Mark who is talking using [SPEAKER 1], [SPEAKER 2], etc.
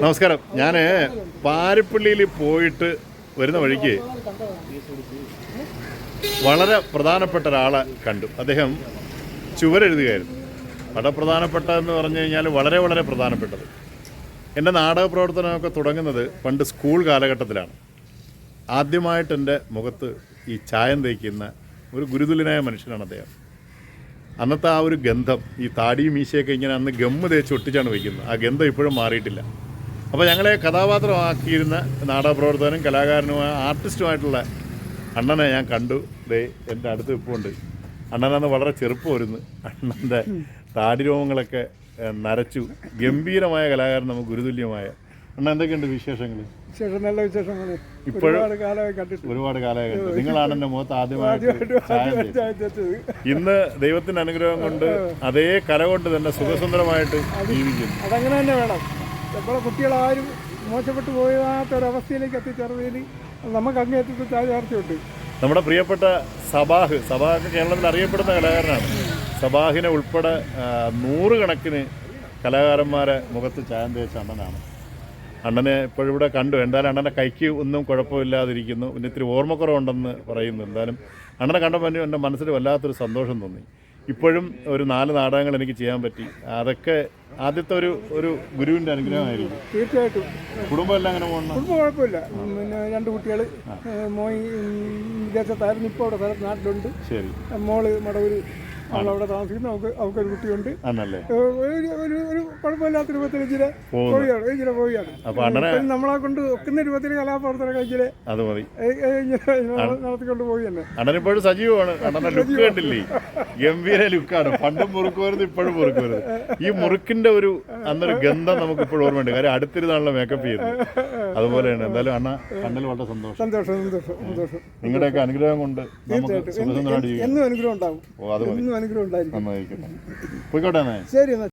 [SPEAKER 1] നമസ്കാരം. ഞാൻ പാരിപ്പള്ളിയിൽ പോയിട്ട് വരുന്ന വഴിക്ക് വളരെ പ്രധാനപ്പെട്ട ഒരാളെ കണ്ടു. അദ്ദേഹം ചുവരെഴുതുകയായിരുന്നു. വളരെ പ്രധാനപ്പെട്ടതെന്ന് പറഞ്ഞു കഴിഞ്ഞാൽ വളരെ വളരെ പ്രധാനപ്പെട്ടത്. എൻ്റെ നാടക പ്രവർത്തനമൊക്കെ തുടങ്ങുന്നത് പണ്ട് സ്കൂൾ കാലഘട്ടത്തിലാണ്. ആദ്യമായിട്ട് എൻ്റെ മുഖത്ത് ഈ ചായം തേക്കുന്ന ഒരു ഗുരുതുല്യനായ മനുഷ്യനാണ് അദ്ദേഹം. അന്നത്തെ ആ ഒരു ഗന്ധം, ഈ താടിയും മീശയൊക്കെ ഇങ്ങനെ അന്ന് ഗമ്മ് തേച്ച് ഒട്ടിച്ചാണ് വയ്ക്കുന്നത്. ആ ഗന്ധം ഇപ്പോഴും മാറിയിട്ടില്ല. അപ്പോൾ ഞങ്ങളെ കഥാപാത്രമാക്കിയിരുന്ന നാടകപ്രവർത്തകനും കലാകാരനുമായ ആർട്ടിസ്റ്റുമായിട്ടുള്ള അണ്ണനെ ഞാൻ കണ്ടു. ദേ എൻ്റെ അടുത്ത് ഇപ്പുണ്ട്. അണ്ണനന്ന് വളരെ ചെറുപ്പമായിരുന്നു. അണ്ണൻ്റെ താടി രോമങ്ങളൊക്കെ നരച്ചു. ഗംഭീരമായ കലാകാരൻ, നമുക്ക് ഗുരുതുല്യമായ. അണ്ണ എന്തൊക്കെയുണ്ട് വിശേഷങ്ങൾ?
[SPEAKER 2] നല്ല വിശേഷങ്ങൾ.
[SPEAKER 1] ഇപ്പോഴും
[SPEAKER 2] ഒരുപാട് കാലമായി കണ്ടിട്ട്.
[SPEAKER 1] നിങ്ങളാണ് എൻ്റെ മുഖത്ത് ആദ്യമായിട്ട് ഇന്ന് ദൈവത്തിൻ്റെ അനുഗ്രഹം കൊണ്ട് അതേ കല കൊണ്ട് തന്നെ സുഖസുന്ദരമായിട്ട് ജീവിക്കുന്നു.
[SPEAKER 2] അതങ്ങനെ തന്നെ വേണം. നമ്മളെ കുട്ടികളാരും മോശപ്പെട്ടു പോകാത്തൊരവസ്ഥയിലേക്ക് എത്തിച്ചേർന്നതിൽ നമുക്ക് അങ്ങേറ്റത്തെ ചാർച്ചയുണ്ട്.
[SPEAKER 1] നമ്മുടെ പ്രിയപ്പെട്ട സബാഹ് കേരളത്തിൽ അറിയപ്പെടുന്ന കലാകാരനാണ്. സബാഹിനെ ഉൾപ്പെടെ 100 കണക്കിന് കലാകാരന്മാരെ മുഖത്ത് ചായം തേച്ച അണ്ണനാണ്. അണ്ണനെ ഇപ്പോഴിവിടെ കണ്ടു. എന്തായാലും അണ്ണൻ്റെ കൈക്ക് ഒന്നും കുഴപ്പമില്ലാതിരിക്കുന്നു. പിന്നെ ഇത്തിരി ഓർമ്മക്കുറവുണ്ടെന്ന് പറയുന്നു. എന്തായാലും അണ്ണനെ കണ്ടപ്പോൾ എൻ്റെ മനസ്സിൽ വല്ലാത്തൊരു സന്തോഷം തോന്നി. ഇപ്പോഴും ഒരു 4 നാടകങ്ങൾ എനിക്ക് ചെയ്യാൻ പറ്റി. അതൊക്കെ ആദ്യത്തെ ഒരു ഗുരുവിൻ്റെ അനുഗ്രഹമായിരിക്കും.
[SPEAKER 2] തീർച്ചയായിട്ടും.
[SPEAKER 1] കുടുംബം എല്ലാം അങ്ങനെ പോകണം.
[SPEAKER 2] കുടുംബം കുഴപ്പമില്ല. പിന്നെ 2 കുട്ടികൾ. മോൻ വിദേശത്തായിരുന്നു, ഇപ്പോൾ അവിടെ നാട്ടിലുണ്ട്.
[SPEAKER 1] ശരി.
[SPEAKER 2] മോള് മടവൂർ അവിടെ താമസിക്കുന്നു. അവൾക്കൊരു കുട്ടിയുണ്ട്. ഒരു കുഴപ്പമില്ലാത്ത രൂപത്തിൽ ഇച്ചിരി പോവുകയാണ്. നമ്മളെ കൊണ്ട് ഒക്കുന്ന രൂപത്തിൽ കലാപ്രവർത്തനങ്ങൾ ഇച്ചിരി നടത്തിക്കൊണ്ട് പോയി തന്നെ.
[SPEAKER 1] അണ്ണനിപ്പോഴും സജീവമാണ്. അണ്ണന്റെ ലുക്ക് കണ്ടില്ലേ? ഗംഭീര ലുക്കാണ്. പണ്ടും മുറുക്കുവരുത്, ഇപ്പോഴും മുറുക്കുവരുത്. ഈ മുറുക്കിന്റെ അന്നൊരു ഗന്ധം നമുക്ക് ഇപ്പോഴും ഓർമ്മയുണ്ട്. കാര്യം അടുത്തിരുന്നാണല്ലോ മേക്കപ്പ് ചെയ്യുന്നത്. അതുപോലെയാണ്. എന്തായാലും അണ്ണ കണ്ണിൽ വളരെ സന്തോഷം. നിങ്ങളുടെയൊക്കെ അനുഗ്രഹം കൊണ്ട്
[SPEAKER 2] എന്നും അനുഗ്രഹം ഉണ്ടാവും.
[SPEAKER 1] നന്നായിരിക്കട്ടെ. പോയിക്കോട്ടെ.
[SPEAKER 2] ശരി.